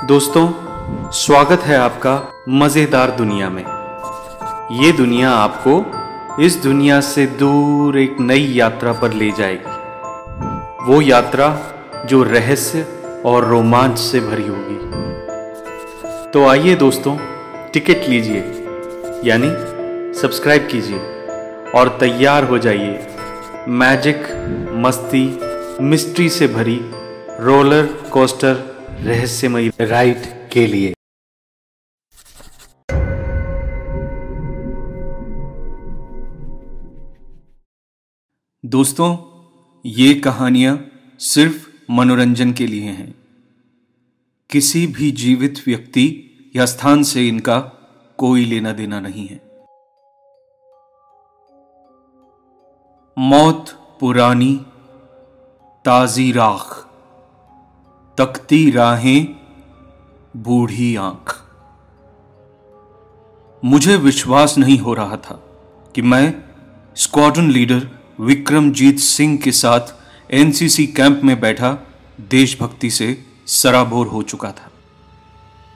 दोस्तों, स्वागत है आपका मजेदार दुनिया में। ये दुनिया आपको इस दुनिया से दूर एक नई यात्रा पर ले जाएगी। वो यात्रा जो रहस्य और रोमांच से भरी होगी। तो आइए दोस्तों, टिकट लीजिए, यानी सब्सक्राइब कीजिए और तैयार हो जाइए मैजिक, मस्ती, मिस्ट्री से भरी रोलर कोस्टर रहस्यमयी राइड के लिए। दोस्तों, ये कहानियां सिर्फ मनोरंजन के लिए हैं। किसी भी जीवित व्यक्ति या स्थान से इनका कोई लेना देना नहीं है। मौत पुरानी, ताजी राख, तकती राहें, बूढ़ी आंख। मुझे विश्वास नहीं हो रहा था कि मैं स्क्वाड्रन लीडर विक्रमजीत सिंह के साथ एनसीसी कैंप में बैठा देशभक्ति से सराबोर हो चुका था।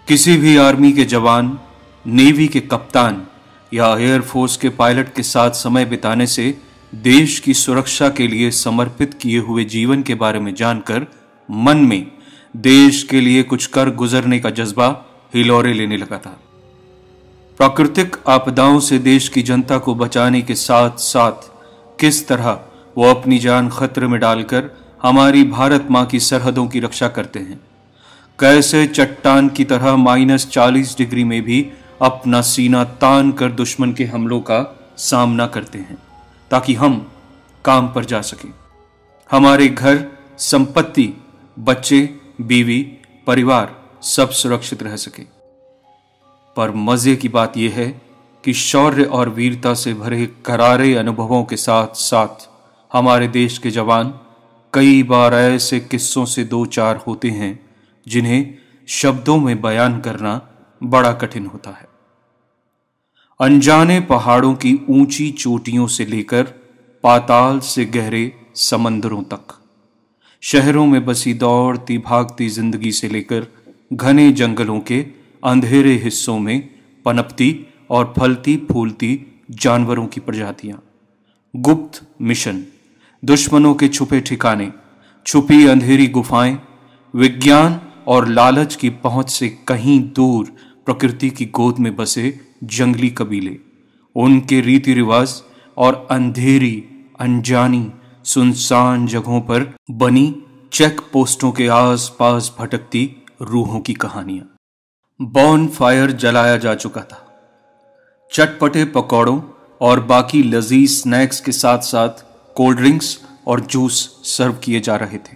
किसी भी आर्मी के जवान, नेवी के कप्तान या एयरफोर्स के पायलट के साथ समय बिताने से देश की सुरक्षा के लिए समर्पित किए हुए जीवन के बारे में जानकर मन में देश के लिए कुछ कर गुजरने का जज्बा हिलोरे लेने लगा था। प्राकृतिक आपदाओं से देश की जनता को बचाने के साथ साथ किस तरह वो अपनी जान खतरे में डालकर हमारी भारत मां की सरहदों की रक्षा करते हैं, कैसे चट्टान की तरह -40 डिग्री में भी अपना सीना तान कर दुश्मन के हमलों का सामना करते हैं ताकि हम काम पर जा सकें, हमारे घर, संपत्ति, बच्चे, बीवी, परिवार सब सुरक्षित रह सके। पर मजे की बात यह है कि शौर्य और वीरता से भरे करारे अनुभवों के साथ साथ हमारे देश के जवान कई बार ऐसे किस्सों से दो चार होते हैं जिन्हें शब्दों में बयान करना बड़ा कठिन होता है। अनजाने पहाड़ों की ऊंची चोटियों से लेकर पाताल से गहरे समंदरों तक, शहरों में बसी दौड़ती भागती जिंदगी से लेकर घने जंगलों के अंधेरे हिस्सों में पनपती और फलती फूलती जानवरों की प्रजातियां, गुप्त मिशन, दुश्मनों के छुपे ठिकाने, छुपी अंधेरी गुफाएं, विज्ञान और लालच की पहुंच से कहीं दूर प्रकृति की गोद में बसे जंगली कबीले, उनके रीति रिवाज और अंधेरी, अनजानी, सुनसान जगहों पर बनी चेक पोस्टों के आसपास भटकती रूहों की कहानियां। बॉन फायर जलाया जा चुका था। चटपटे पकौड़ों और बाकी लजीज स्नैक्स के साथ साथ कोल्ड ड्रिंक्स और जूस सर्व किए जा रहे थे।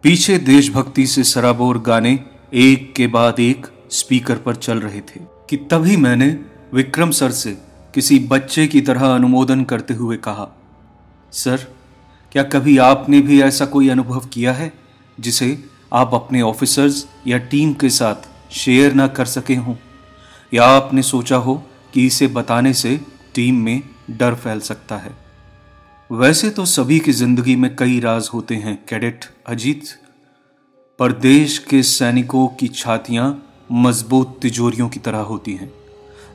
पीछे देशभक्ति से सराबोर गाने एक के बाद एक स्पीकर पर चल रहे थे कि तभी मैंने विक्रम सर से किसी बच्चे की तरह अनुमोदन करते हुए कहा, सर, क्या कभी आपने भी ऐसा कोई अनुभव किया है जिसे आप अपने ऑफिसर्स या टीम के साथ शेयर ना कर सके हों, या आपने सोचा हो कि इसे बताने से टीम में डर फैल सकता है? वैसे तो सभी की जिंदगी में कई राज होते हैं कैडेट अजीत, पर देश के सैनिकों की छातियां मजबूत तिजोरियों की तरह होती हैं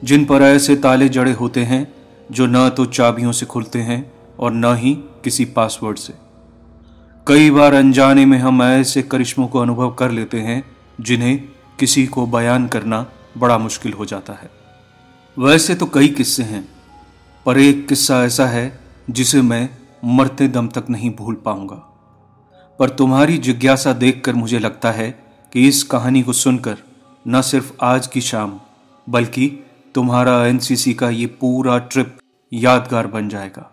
जिन पर ऐसे ताले जड़े होते हैं जो न तो चाबियों से खुलते हैं और न ही किसी पासवर्ड से। कई बार अनजाने में हम ऐसे करिश्मों को अनुभव कर लेते हैं जिन्हें किसी को बयान करना बड़ा मुश्किल हो जाता है। वैसे तो कई किस्से हैं, पर एक किस्सा ऐसा है जिसे मैं मरते दम तक नहीं भूल पाऊंगा। पर तुम्हारी जिज्ञासा देखकर मुझे लगता है कि इस कहानी को सुनकर न सिर्फ आज की शाम बल्कि तुम्हारा एनसीसी का ये पूरा ट्रिप यादगार बन जाएगा।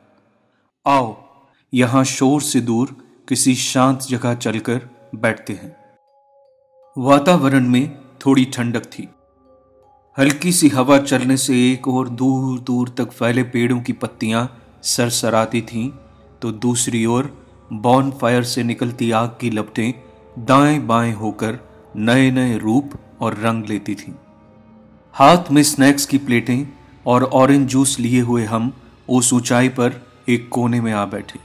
आओ, यहां शोर से दूर किसी शांत जगह चलकर बैठते हैं। वातावरण में थोड़ी ठंडक थी। हल्की सी हवा चलने से एक और दूर दूर तक फैले पेड़ों की पत्तियां सरसराती थीं, तो दूसरी ओर बॉन फायर से निकलती आग की लपटें दाएं बाएं होकर नए नए रूप और रंग लेती थीं। हाथ में स्नैक्स की प्लेटें और ऑरेंज जूस लिए हुए हम उस ऊंचाई पर एक कोने में आ बैठे।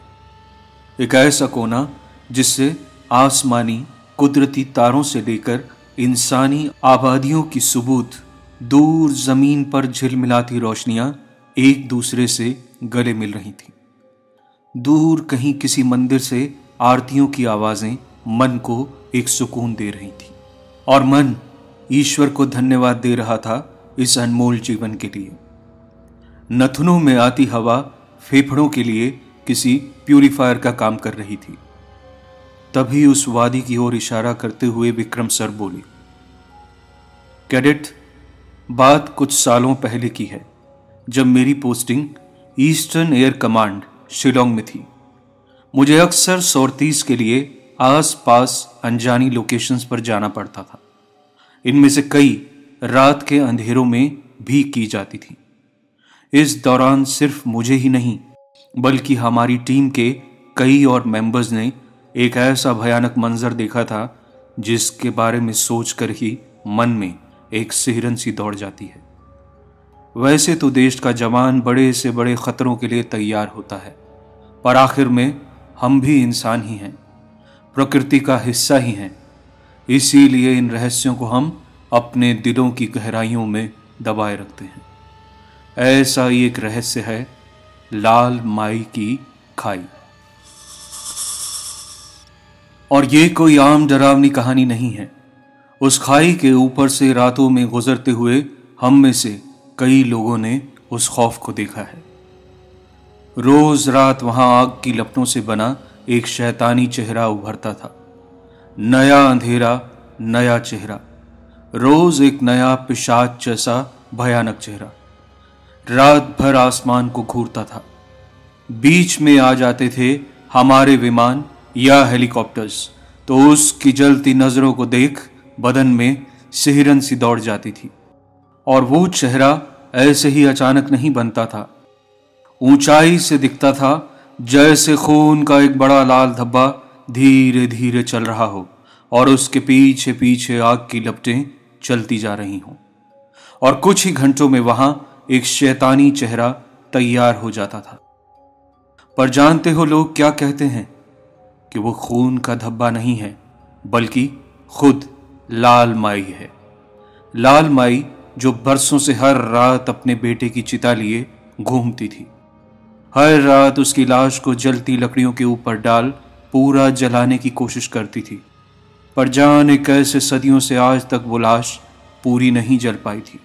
एक ऐसा कोना जिससे आसमानी कुदरती तारों से लेकर इंसानी आबादियों की सुबूत दूर जमीन पर झिलमिलाती रोशनियां एक दूसरे से गले मिल रही थीं। दूर कहीं किसी मंदिर से आरतियों की आवाजें मन को एक सुकून दे रही थी और मन ईश्वर को धन्यवाद दे रहा था इस अनमोल जीवन के लिए। नथुनों में आती हवा फेफड़ों के लिए किसी प्यूरिफायर का काम कर रही थी। तभी उस वादी की ओर इशारा करते हुए विक्रम सर बोले, कैडेट, बात कुछ सालों पहले की है जब मेरी posting eastern air command Shillong में थी। मुझे अक्सर सॉर्टीज के लिए आसपास अनजानी लोकेशंस पर जाना पड़ता था। इनमें से कई रात के अंधेरों में भी की जाती थी। इस दौरान सिर्फ मुझे ही नहीं बल्कि हमारी टीम के कई और मेंबर्स ने एक ऐसा भयानक मंजर देखा था जिसके बारे में सोचकर ही मन में एक सिहरन सी दौड़ जाती है। वैसे तो देश का जवान बड़े से बड़े खतरों के लिए तैयार होता है, पर आखिर में हम भी इंसान ही हैं, प्रकृति का हिस्सा ही हैं। इसीलिए इन रहस्यों को हम अपने दिलों की गहराइयों में दबाए रखते हैं। ऐसा ही एक रहस्य है लाल माई की खाई। और ये कोई आम डरावनी कहानी नहीं है। उस खाई के ऊपर से रातों में गुजरते हुए हम में से कई लोगों ने उस खौफ को देखा है। रोज रात वहां आग की लपटों से बना एक शैतानी चेहरा उभरता था। नया अंधेरा, नया चेहरा, रोज एक नया पिशाच जैसा भयानक चेहरा रात भर आसमान को घूरता था। बीच में आ जाते थे हमारे विमान या हेलीकॉप्टर्स तो उसकी जलती नजरों को देख बदन में सिहरन सी दौड़ जाती थी। और वो चेहरा ऐसे ही अचानक नहीं बनता था, ऊंचाई से दिखता था जैसे खून का एक बड़ा लाल धब्बा धीरे धीरे चल रहा हो और उसके पीछे पीछे आग की लपटें चलती जा रही हों। और कुछ ही घंटों में वहां एक शैतानी चेहरा तैयार हो जाता था। पर जानते हो लोग क्या कहते हैं कि वो खून का धब्बा नहीं है बल्कि खुद लाल माई है। लाल माई जो बरसों से हर रात अपने बेटे की चिता लिए घूमती थी। हर रात उसकी लाश को जलती लकड़ियों के ऊपर डाल पूरा जलाने की कोशिश करती थी, पर जाने कैसे सदियों से आज तक वो लाश पूरी नहीं जल पाई थी।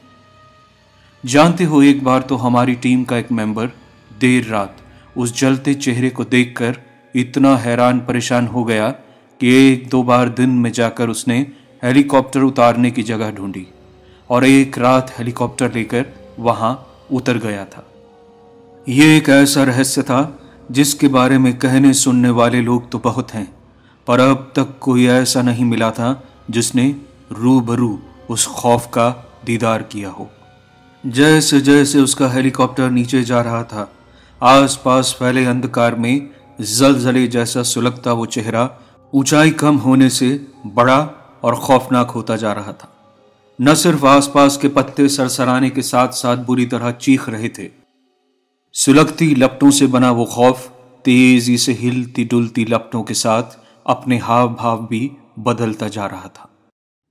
जानते हो, एक बार तो हमारी टीम का एक मेंबर देर रात उस जलते चेहरे को देखकर इतना हैरान परेशान हो गया कि एक दो बार दिन में जाकर उसने हेलीकॉप्टर उतारने की जगह ढूंढी और एक रात हेलीकॉप्टर लेकर वहां उतर गया था। यह एक ऐसा रहस्य था जिसके बारे में कहने सुनने वाले लोग तो बहुत हैं, पर अब तक कोई ऐसा नहीं मिला था जिसने रूबरू उस खौफ का दीदार किया हो। जैसे जैसे उसका हेलीकॉप्टर नीचे जा रहा था, आसपास फैले अंधकार में जलजले जैसा सुलगता वो चेहरा ऊंचाई कम होने से बड़ा और खौफनाक होता जा रहा था। न सिर्फ आसपास के पत्ते सरसराने के साथ साथ बुरी तरह चीख रहे थे, सुलगती लपटों से बना वो खौफ तेजी से हिलती डुलती लपटों के साथ अपने हाव भाव भी बदलता जा रहा था।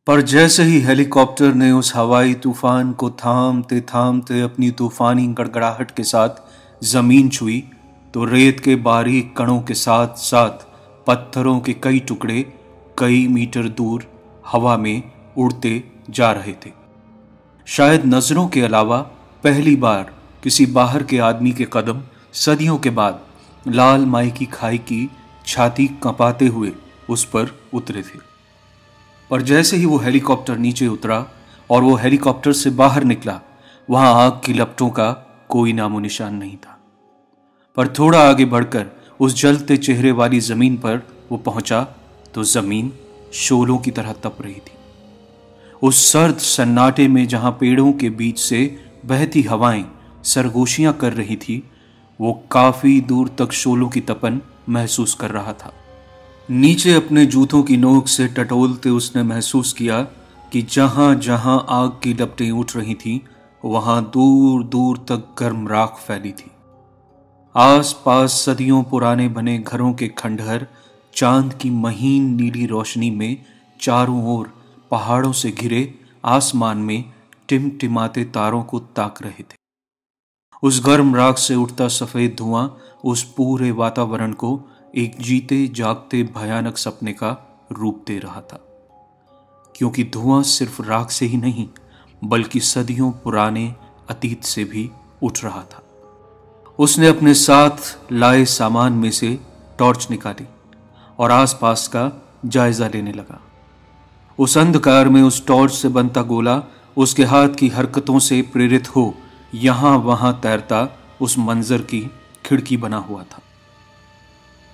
पर जैसे ही हेलीकॉप्टर ने उस हवाई तूफान को थामते थामते अपनी तूफानी गड़गड़ाहट के साथ जमीन छुई, तो रेत के बारीक कणों के साथ साथ पत्थरों के कई टुकड़े कई मीटर दूर हवा में उड़ते जा रहे थे। शायद नजरों के अलावा पहली बार किसी बाहर के आदमी के कदम सदियों के बाद लाल माई की खाई की छाती कंपाते हुए उस पर उतरे थे। पर जैसे ही वो हेलीकॉप्टर नीचे उतरा और वो हेलीकॉप्टर से बाहर निकला, वहां आग की लपटों का कोई नामो निशान नहीं था। पर थोड़ा आगे बढ़कर उस जलते चेहरे वाली जमीन पर वो पहुंचा तो जमीन शोलों की तरह तप रही थी। उस सर्द सन्नाटे में जहां पेड़ों के बीच से बहती हवाएं सरगोशियां कर रही थी, वो काफी दूर तक शोलों की तपन महसूस कर रहा था। नीचे अपने जूतों की नोक से टटोलते उसने महसूस किया कि जहां जहां आग की लपटें उठ रही थीं, वहां दूर दूर तक गर्म राख फैली थी। आस पास सदियों पुराने बने घरों के खंडहर चांद की महीन नीली रोशनी में चारों ओर पहाड़ों से घिरे आसमान में टिमटिमाते तारों को ताक रहे थे। उस गर्म राख से उठता सफेद धुआं उस पूरे वातावरण को एक जीते जागते भयानक सपने का रूप दे रहा था, क्योंकि धुआं सिर्फ राख से ही नहीं बल्कि सदियों पुराने अतीत से भी उठ रहा था। उसने अपने साथ लाए सामान में से टॉर्च निकाली और आसपास का जायजा लेने लगा। उस अंधकार में उस टॉर्च से बनता गोला उसके हाथ की हरकतों से प्रेरित हो यहां वहां तैरता उस मंजर की खिड़की बना हुआ था।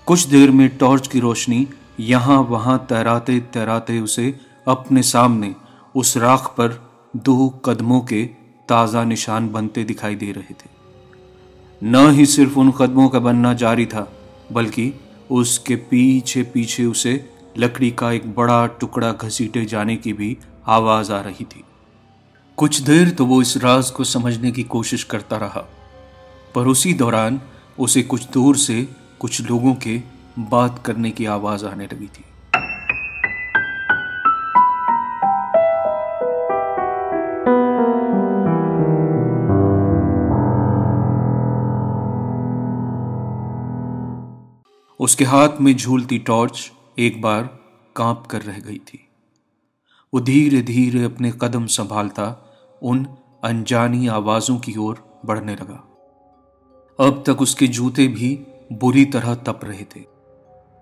कुछ देर में टॉर्च की रोशनी यहां वहां तैराते तैराते उसे अपने सामने उस राख पर 2 कदमों के ताजा निशान बनते दिखाई दे रहे थे। न ही सिर्फ उन कदमों का बनना जारी था बल्कि उसके पीछे पीछे उसे लकड़ी का एक बड़ा टुकड़ा घसीटे जाने की भी आवाज आ रही थी। कुछ देर तो वो इस राज को समझने की कोशिश करता रहा, पर उसी दौरान उसे कुछ दूर से कुछ लोगों के बात करने की आवाज आने लगी थी। उसके हाथ में झूलती टॉर्च एक बार कांप कर रह गई थी। वो धीरे धीरे अपने कदम संभालता उन अनजानी आवाजों की ओर बढ़ने लगा। अब तक उसके जूते भी बुरी तरह तप रहे थे।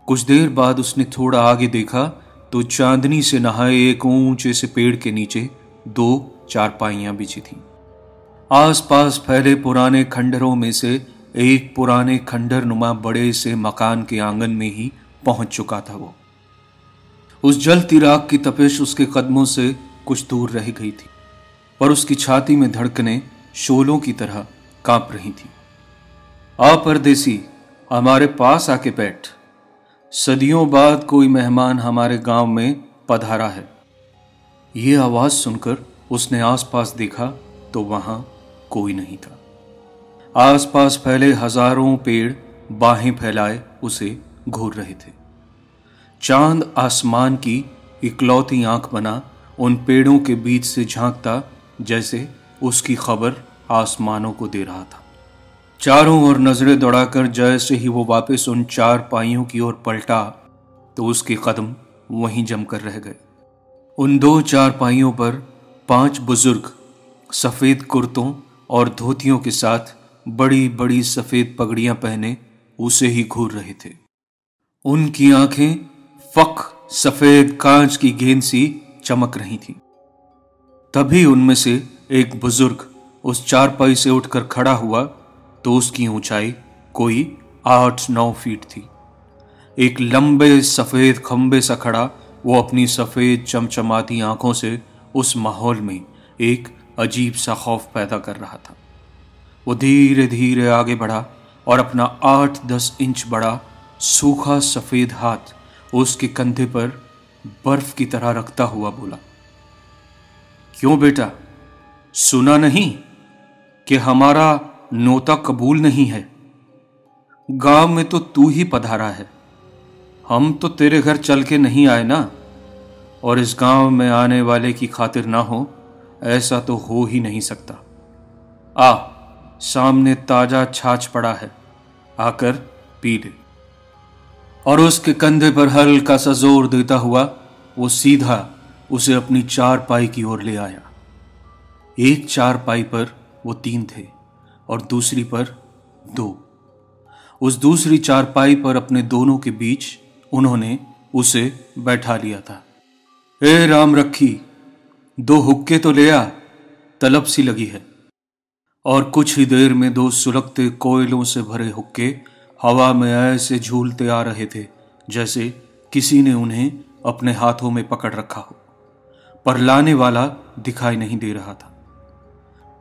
कुछ देर बाद उसने थोड़ा आगे देखा तो चांदनी से नहाए एक ऊंचे से पेड़ के नीचे 2 चारपाइयां बिछी थीं। आसपास फैले पुराने खंडरों में से एक पुराने खंडर नुमा बड़े से मकान के आंगन में ही पहुंच चुका था। वो उस जलती राख की तपिश उसके कदमों से कुछ दूर रह गई थी, पर उसकी छाती में धड़कनें शोलों की तरह कांप रही थी। आ परदेसी, हमारे पास आके बैठ। सदियों बाद कोई मेहमान हमारे गांव में पधारा है। ये आवाज सुनकर उसने आसपास देखा तो वहां कोई नहीं था। आसपास फैले हजारों पेड़ बाहें फैलाए उसे घूर रहे थे। चांद आसमान की इकलौती आंख बना उन पेड़ों के बीच से झांकता जैसे उसकी खबर आसमानों को दे रहा था। चारों ओर नजरें दौड़ाकर जैसे ही वो वापस उन चारपाइयों की ओर पलटा तो उसके कदम वहीं जमकर रह गए। उन 2 चारपाइयों पर 5 बुजुर्ग सफेद कुर्तों और धोतियों के साथ बड़ी बड़ी सफेद पगड़ियां पहने उसे ही घूर रहे थे। उनकी आंखें फक सफेद कांच की गेंद सी चमक रही थीं। तभी उनमें से एक बुजुर्ग उस चारपाई से उठकर खड़ा हुआ तो उसकी ऊंचाई कोई 8-9 फीट थी। एक लंबे सफेद खंबे सा खड़ा वो अपनी सफेद चमचमाती आंखों से उस माहौल में एक अजीब सा खौफ पैदा कर रहा था। वो धीरे धीरे आगे बढ़ा और अपना 8-10 इंच बड़ा सूखा सफेद हाथ उसके कंधे पर बर्फ की तरह रखता हुआ बोला, क्यों बेटा, सुना नहीं कि हमारा नोता कबूल नहीं है? गांव में तो तू ही पधारा है। हम तो तेरे घर चल के नहीं आए ना, और इस गांव में आने वाले की खातिर ना हो ऐसा तो हो ही नहीं सकता। आ, सामने ताजा छाछ पड़ा है, आकर पी ले। और उसके कंधे पर हल्का सा जोर देता हुआ वो सीधा उसे अपनी चारपाई की ओर ले आया। एक चारपाई पर वो 3 थे और दूसरी पर 2। उस दूसरी चारपाई पर अपने दोनों के बीच उन्होंने उसे बैठा लिया था। ए राम रखी, 2 हुक्के तो ले आ, तलब सी लगी है। और कुछ ही देर में 2 सुलगते कोयलों से भरे हुक्के हवा में ऐसे झूलते आ रहे थे जैसे किसी ने उन्हें अपने हाथों में पकड़ रखा हो, पर लाने वाला दिखाई नहीं दे रहा था।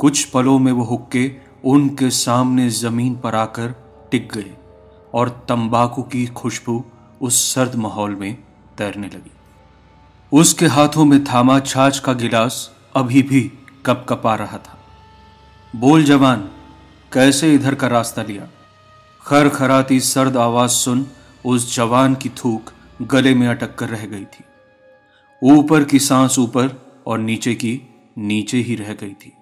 कुछ पलों में वो हुक्के उनके सामने जमीन पर आकर टिक गए और तंबाकू की खुशबू उस सर्द माहौल में तैरने लगी। उसके हाथों में थामा छाछ का गिलास अभी भी कपकपा रहा था। बोल जवान, कैसे इधर का रास्ता लिया? खरखराती सर्द आवाज सुन उस जवान की थूक गले में अटक कर रह गई थी। ऊपर की सांस ऊपर और नीचे की नीचे ही रह गई थी।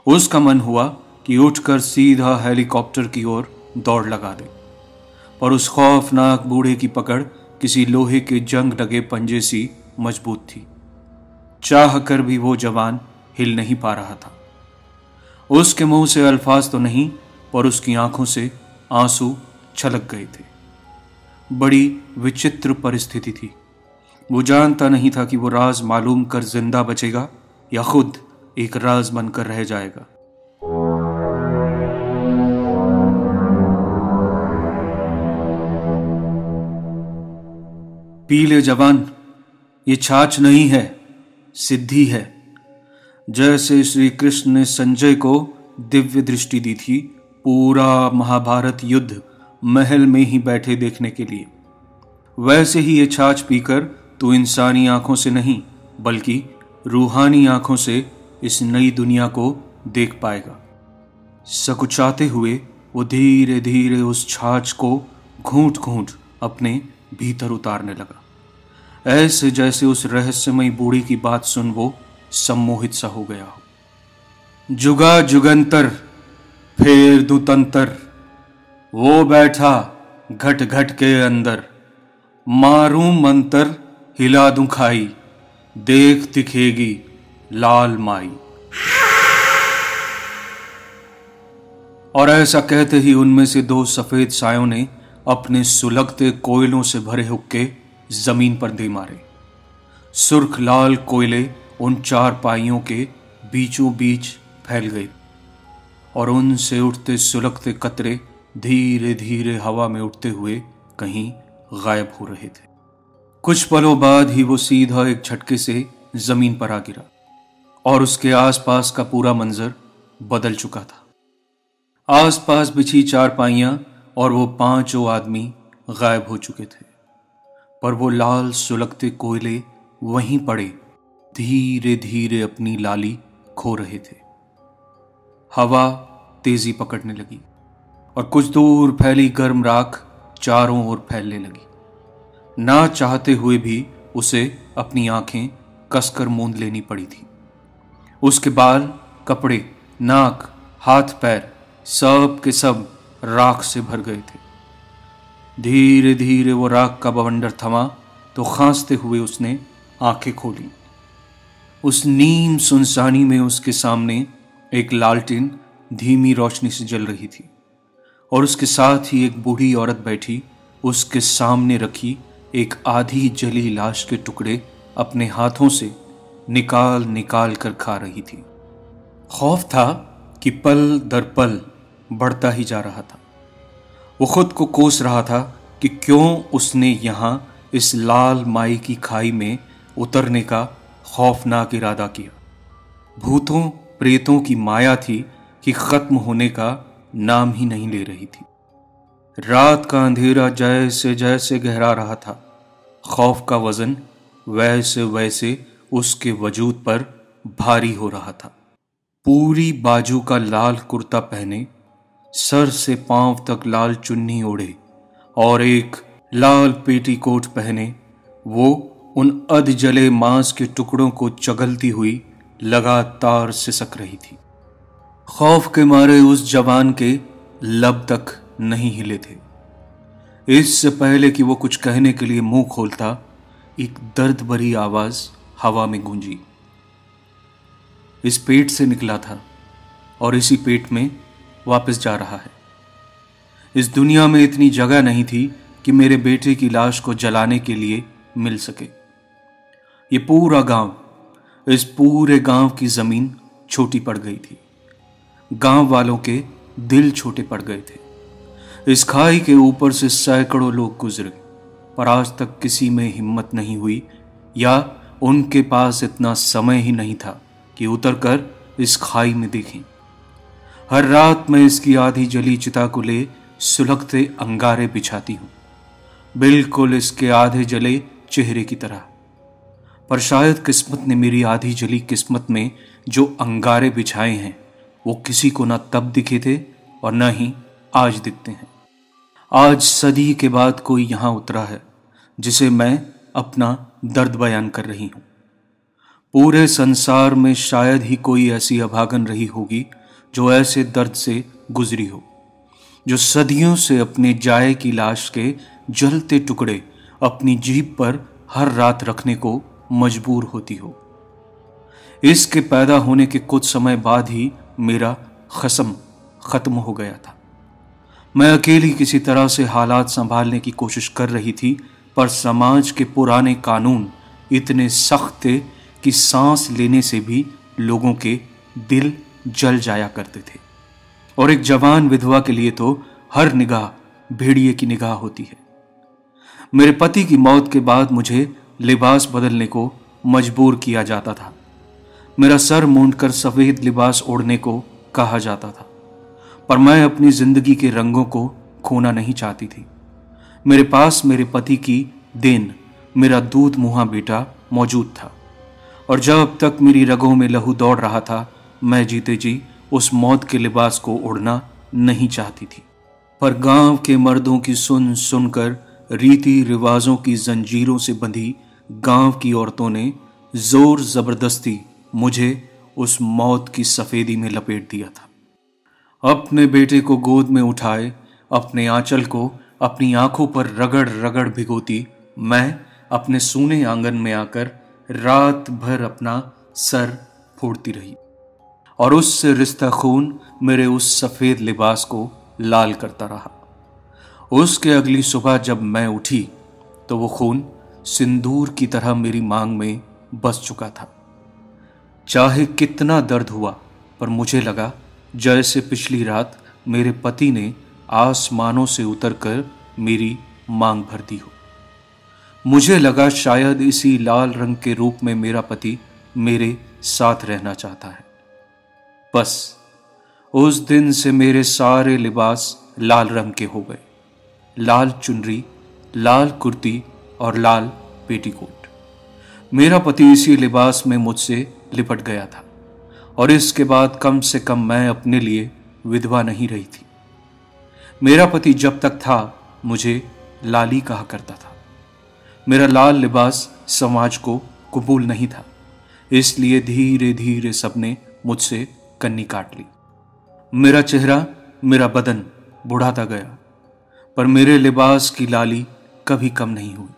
उसका मन हुआ कि उठकर सीधा हेलीकॉप्टर की ओर दौड़ लगा दे, पर उस खौफनाक बूढ़े की पकड़ किसी लोहे के जंग लगे पंजे सी मजबूत थी। चाह कर भी वो जवान हिल नहीं पा रहा था। उसके मुंह से अल्फाज तो नहीं, पर उसकी आंखों से आंसू छलक गए थे। बड़ी विचित्र परिस्थिति थी। वो जानता नहीं था कि वो राज मालूम कर जिंदा बचेगा या खुद एक राज बनकर रह जाएगा। पी ले जवान, ये छाछ नहीं है, सिद्धि है। जैसे श्री कृष्ण ने संजय को दिव्य दृष्टि दी थी पूरा महाभारत युद्ध महल में ही बैठे देखने के लिए, वैसे ही ये छाछ पीकर तू इंसानी आंखों से नहीं बल्कि रूहानी आंखों से इस नई दुनिया को देख पाएगा। सकुचाते हुए वो धीरे धीरे उस छाछ को घूंट घूंट अपने भीतर उतारने लगा, ऐसे जैसे उस रहस्यमयी बूढ़ी की बात सुन वो सम्मोहित सा हो गया हो। जुगा जुगंतर फेर दुतंतर, वो बैठा घट घट के अंदर, मारूं मंतर हिला दूं खाई, देख दिखेगी लाल माई। और ऐसा कहते ही उनमें से दो सफेद सायों ने अपने सुलगते कोयलों से भरे हुक्के जमीन पर दे मारे। सुर्ख लाल कोयले उन चार पाइयों के बीचों बीच फैल गए और उनसे उठते सुलगते कतरे धीरे धीरे हवा में उठते हुए कहीं गायब हो रहे थे। कुछ पलों बाद ही वो सीधा एक झटके से जमीन पर आ गिरा और उसके आसपास का पूरा मंजर बदल चुका था। आसपास बिछी चारपाइयां और वो पांचों आदमी गायब हो चुके थे, पर वो लाल सुलगते कोयले वहीं पड़े धीरे धीरे अपनी लाली खो रहे थे। हवा तेजी पकड़ने लगी और कुछ दूर फैली गर्म राख चारों ओर फैलने लगी। ना चाहते हुए भी उसे अपनी आंखें कसकर मूंद लेनी पड़ी थी। उसके बाल, कपड़े, नाक, हाथ पैर सब के सब राख से भर गए थे। धीरे धीरे वो राख का बवंडर थमा तो खांसते हुए उसने आंखें खोली। उस नीम सुनसानी में उसके सामने एक लालटेन धीमी रोशनी से जल रही थी और उसके साथ ही एक बूढ़ी औरत बैठी उसके सामने रखी एक आधी जली लाश के टुकड़े अपने हाथों से निकाल निकाल कर खा रही थी। खौफ था कि पल दर पल बढ़ता ही जा रहा था। वो खुद को कोस रहा था कि क्यों उसने यहां इस लाल माई की खाई में उतरने का खौफनाक इरादा किया। भूतों प्रेतों की माया थी कि खत्म होने का नाम ही नहीं ले रही थी। रात का अंधेरा जैसे जैसे गहरा रहा था, खौफ का वजन वैसे वैसे उसके वजूद पर भारी हो रहा था। पूरी बाजू का लाल कुर्ता पहने, सर से पांव तक लाल चुन्नी ओढ़े और एक लाल पेटीकोट पहने वो उन अध जले मांस के टुकड़ों को चगलती हुई लगातार सिसक रही थी। खौफ के मारे उस जवान के लब तक नहीं हिले थे। इससे पहले कि वो कुछ कहने के लिए मुंह खोलता, एक दर्द भरी आवाज हवा में गूंजी। इस पेट से निकला था और इसी पेट में वापस जा रहा है। इस दुनिया में इतनी जगह नहीं थी कि मेरे बेटे की लाश को जलाने के लिए मिल सके। ये पूरा गांव, इस पूरे गांव की जमीन छोटी पड़ गई थी। गांव वालों के दिल छोटे पड़ गए थे। इस खाई के ऊपर से सैकड़ों लोग गुजरे, पर आज तक किसी में हिम्मत नहीं हुई या उनके पास इतना समय ही नहीं था कि उतरकर इस खाई में देखें। हर रात मैं इसकी आधी जली चिता को ले सुलगते अंगारे बिछाती हूं, बिल्कुल इसके आधे जले चेहरे की तरह। पर शायद किस्मत ने मेरी आधी जली किस्मत में जो अंगारे बिछाए हैं वो किसी को ना तब दिखे थे और न ही आज दिखते हैं। आज सदी के बाद कोई यहां उतरा है जिसे मैं अपना दर्द बयान कर रही हूं। पूरे संसार में शायद ही कोई ऐसी अभागन रही होगी जो ऐसे दर्द से गुजरी हो, जो सदियों से अपने जाए की लाश के जलते टुकड़े अपनी जीभ पर हर रात रखने को मजबूर होती हो। इसके पैदा होने के कुछ समय बाद ही मेरा खस्म खत्म हो गया था। मैं अकेली किसी तरह से हालात संभालने की कोशिश कर रही थी, पर समाज के पुराने कानून इतने सख्त थे कि सांस लेने से भी लोगों के दिल जल जाया करते थे। और एक जवान विधवा के लिए तो हर निगाह भेड़िए की निगाह होती है। मेरे पति की मौत के बाद मुझे लिबास बदलने को मजबूर किया जाता था। मेरा सर मूंदकर सफेद लिबास ओढ़ने को कहा जाता था, पर मैं अपनी जिंदगी के रंगों को खोना नहीं चाहती थी। मेरे पास मेरे पति की देन, मेरा दूध मुहा बेटा मौजूद था, और जब तक मेरी रगों में लहू दौड़ रहा था मैं जीते जी उस मौत के लिबास को ओढ़ना नहीं चाहती थी। पर गांव के मर्दों की सुन सुनकर रीति रिवाजों की जंजीरों से बंधी गांव की औरतों ने जोर जबरदस्ती मुझे उस मौत की सफेदी में लपेट दिया था। अपने बेटे को गोद में उठाए अपने आंचल को अपनी आंखों पर रगड़ रगड़ भिगोती मैं अपने सूने आंगन में आकर रात भर अपना सर फोड़ती रही, और उससे रिश्ता खून मेरे उस सफेद लिबास को लाल करता रहा। उसके अगली सुबह जब मैं उठी तो वो खून सिंदूर की तरह मेरी मांग में बस चुका था। चाहे कितना दर्द हुआ, पर मुझे लगा जैसे पिछली रात मेरे पति ने आसमानों से उतरकर मेरी मांग भर दी हो। मुझे लगा शायद इसी लाल रंग के रूप में मेरा पति मेरे साथ रहना चाहता है। बस उस दिन से मेरे सारे लिबास लाल रंग के हो गए। लाल चुनरी, लाल कुर्ती और लाल पेटीकोट। मेरा पति इसी लिबास में मुझसे लिपट गया था, और इसके बाद कम से कम मैं अपने लिए विधवा नहीं रही थी। मेरा पति जब तक था मुझे लाली कहा करता था। मेरा लाल लिबास समाज को कबूल नहीं था, इसलिए धीरे धीरे सबने मुझसे कन्नी काट ली। मेरा चेहरा, मेरा बदन बुढ़ाता गया, पर मेरे लिबास की लाली कभी कम नहीं हुई।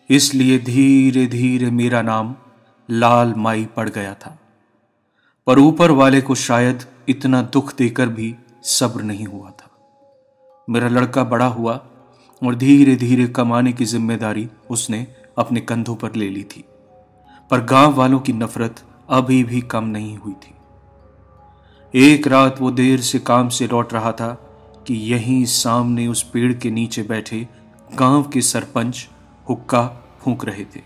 इसलिए धीरे धीरे मेरा नाम लाल माई पड़ गया था। पर ऊपर वाले को शायद इतना दुख देकर भी सब्र नहीं हुआ था। मेरा लड़का बड़ा हुआ और धीरे धीरे कमाने की जिम्मेदारी उसने अपने कंधों पर ले ली थी, पर गांव वालों की नफरत अभी भी कम नहीं हुई थी। एक रात वो देर से काम से लौट रहा था कि यहीं सामने उस पेड़ के नीचे बैठे गांव के सरपंच हुक्का फूंक रहे थे।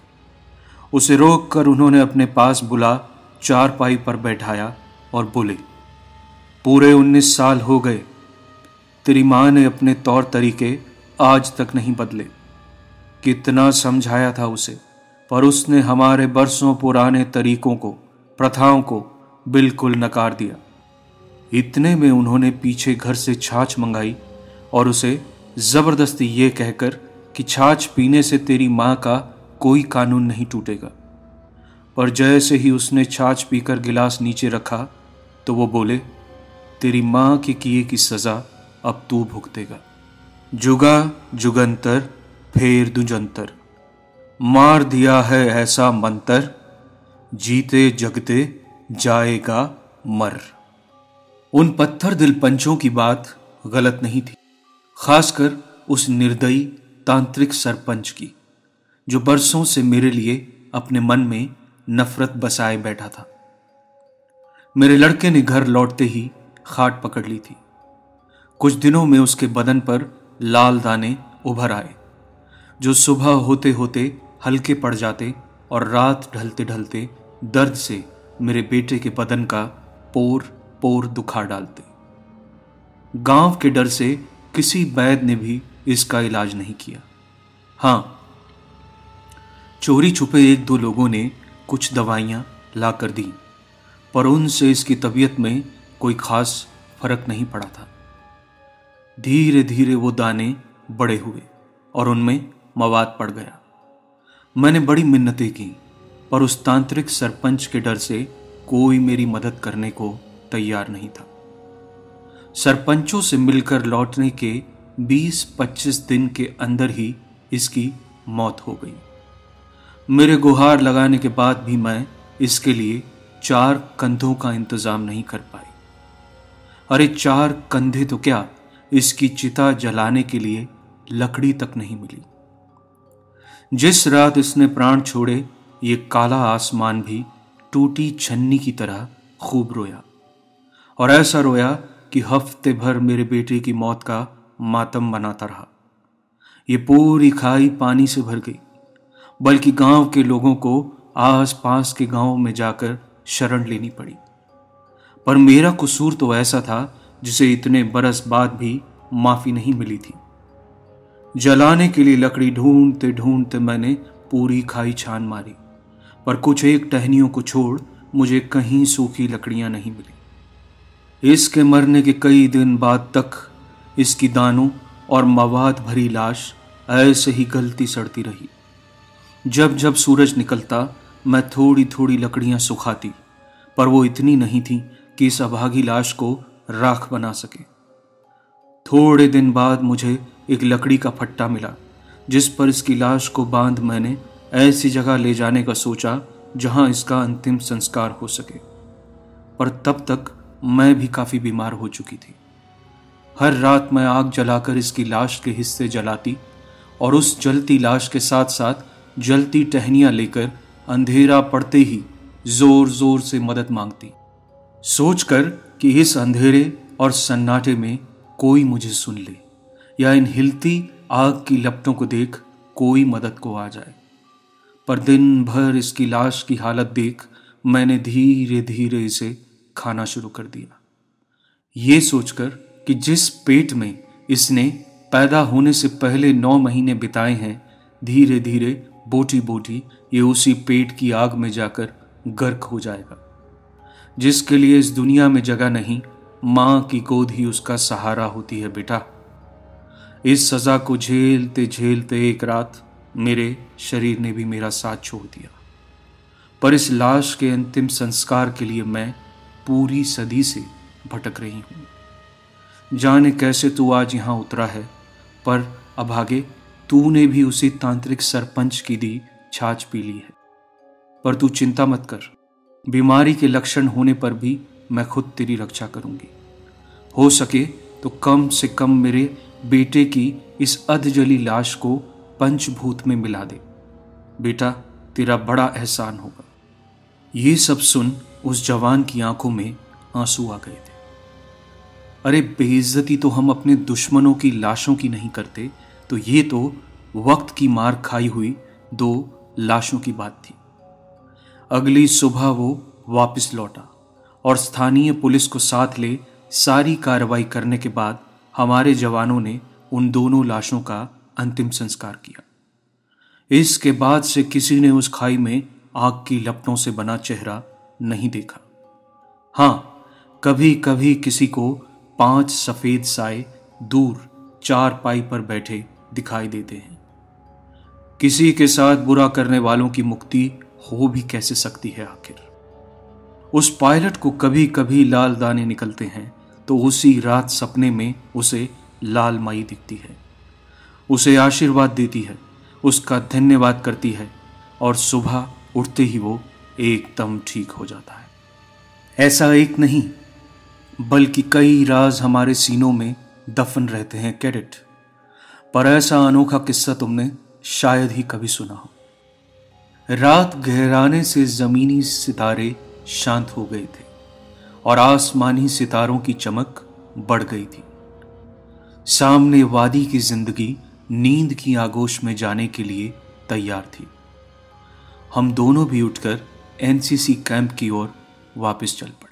उसे रोककर उन्होंने अपने पास बुला चारपाई पर बैठाया और बोले, पूरे 19 साल हो गए, तेरी मां ने अपने तौर तरीके आज तक नहीं बदले। कितना समझाया था उसे, पर उसने हमारे बरसों पुराने तरीकों को, प्रथाओं को बिल्कुल नकार दिया। इतने में उन्होंने पीछे घर से छाछ मंगाई और उसे जबरदस्ती ये कहकर कि छाछ पीने से तेरी मां का कोई कानून नहीं टूटेगा। पर जैसे ही उसने छाछ पीकर गिलास नीचे रखा तो वो बोले, तेरी मां के किए की सजा अब तू भुगतेगा। जुगा जुगंतर फेर दुजंतर, मार दिया है ऐसा मंतर, जीते जगते जाएगा मर। उन पत्थर दिल पंचों की बात गलत नहीं थी, खासकर उस निर्दयी तांत्रिक सरपंच की, जो बरसों से मेरे लिए अपने मन में नफरत बसाए बैठा था। मेरे लड़के ने घर लौटते ही खाट पकड़ ली थी। कुछ दिनों में उसके बदन पर लाल दाने उभर आए, जो सुबह होते होते हल्के पड़ जाते और रात ढलते ढलते दर्द से मेरे बेटे के बदन का पोर पोर दुखा डालते। गांव के डर से किसी वैद्य ने भी इसका इलाज नहीं किया, हाँ, चोरी छुपे एक दो लोगों ने कुछ दवाइयाँ ला कर दी, पर उनसे इसकी तबीयत में कोई खास फर्क नहीं पड़ा था। धीरे धीरे वो दाने बड़े हुए और उनमें मवाद पड़ गया। मैंने बड़ी मिन्नतें की, पर उस तांत्रिक सरपंच के डर से कोई मेरी मदद करने को तैयार नहीं था। सरपंचों से मिलकर लौटने के 20-25 दिन के अंदर ही इसकी मौत हो गई। मेरे गुहार लगाने के बाद भी मैं इसके लिए 4 कंधों का इंतजाम नहीं कर पाई। अरे 4 कंधे तो क्या, इसकी चिता जलाने के लिए लकड़ी तक नहीं मिली। जिस रात इसने प्राण छोड़े, ये काला आसमान भी टूटी छन्नी की तरह खूब रोया, और ऐसा रोया कि हफ्ते भर मेरे बेटे की मौत का मातम मनाता रहा। ये पूरी खाई पानी से भर गई, बल्कि गांव के लोगों को आस पास के गांवों में जाकर शरण लेनी पड़ी। पर मेरा कसूर तो ऐसा था जिसे इतने बरस बाद भी माफी नहीं मिली थी। जलाने के लिए लकड़ी ढूंढते ढूंढते मैंने पूरी खाई छान मारी, पर कुछ एक टहनियों को छोड़ मुझे कहीं सूखी लकड़ियां नहीं मिली। इसके मरने के कई दिन बाद तक इसकी दानों और मवाद भरी लाश ऐसे ही गलती सड़ती रही। जब जब सूरज निकलता, मैं थोड़ी थोड़ी लकड़ियां सुखाती, पर वो इतनी नहीं थी कि इस अभागी लाश को राख बना सके। थोड़े दिन बाद मुझे एक लकड़ी का फट्टा मिला, जिस पर इसकी लाश को बांध मैंने ऐसी जगह ले जाने का सोचा जहां इसका अंतिम संस्कार हो सके। पर तब तक मैं भी काफी बीमार हो चुकी थी। हर रात मैं आग जलाकर इसकी लाश के हिस्से जलाती और उस जलती लाश के साथ साथ जलती टहनियां लेकर अंधेरा पड़ते ही जोर जोर से मदद मांगती, सोचकर कि इस अंधेरे और सन्नाटे में कोई मुझे सुन ले या इन हिलती आग की लपटों को देख कोई मदद को आ जाए। पर दिन भर इसकी लाश की हालत देख मैंने धीरे धीरे इसे खाना शुरू कर दिया, ये सोचकर कि जिस पेट में इसने पैदा होने से पहले 9 महीने बिताए हैं, धीरे धीरे बोटी बोटी ये उसी पेट की आग में जाकर गर्क हो जाएगा। जिसके लिए इस दुनिया में जगह नहीं, मां की गोद ही उसका सहारा होती है बेटा। इस सजा को झेलते झेलते एक रात मेरे शरीर ने भी मेरा साथ छोड़ दिया। पर इस लाश के अंतिम संस्कार के लिए मैं पूरी सदी से भटक रही हूं। जाने कैसे तू आज यहां उतरा है, पर अभागे तूने भी उसी तांत्रिक सरपंच की दी छाछ पी ली है। पर तू चिंता मत कर, बीमारी के लक्षण होने पर भी मैं खुद तेरी रक्षा करूंगी। हो सके तो कम से कम मेरे बेटे की इस अधजली लाश को पंचभूत में मिला दे। बेटा, तेरा बड़ा एहसान होगा। ये सब सुन उस जवान की आंखों में आंसू आ गए थे। अरे बेइज्जती तो हम अपने दुश्मनों की लाशों की नहीं करते, तो ये तो वक्त की मार खाई हुई 2 लाशों की बात थी। अगली सुबह वो वापस लौटा और स्थानीय पुलिस को साथ ले सारी कार्रवाई करने के बाद हमारे जवानों ने उन दोनों लाशों का अंतिम संस्कार किया। इसके बाद से किसी ने उस खाई में आग की लपटों से बना चेहरा नहीं देखा। हाँ, कभी कभी किसी को 5 सफेद साए दूर चारपाई पर बैठे दिखाई देते हैं। किसी के साथ बुरा करने वालों की मुक्ति हो भी कैसे सकती है आखिर। उस पायलट को कभी कभी लाल दाने निकलते हैं, तो उसी रात सपने में उसे लाल माई दिखती है, उसे आशीर्वाद देती है, उसका धन्यवाद करती है, और सुबह उठते ही वो एकदम ठीक हो जाता है। ऐसा एक नहीं बल्कि कई राज हमारे सीनों में दफन रहते हैं कैडेट। पर ऐसा अनोखा किस्सा तुमने शायद ही कभी सुना हो। रात गहराने से जमीनी सितारे शांत हो गए थे और आसमानी सितारों की चमक बढ़ गई थी। सामने वादी की जिंदगी नींद की आगोश में जाने के लिए तैयार थी। हम दोनों भी उठकर एनसीसी कैंप की ओर वापस चल पड़े।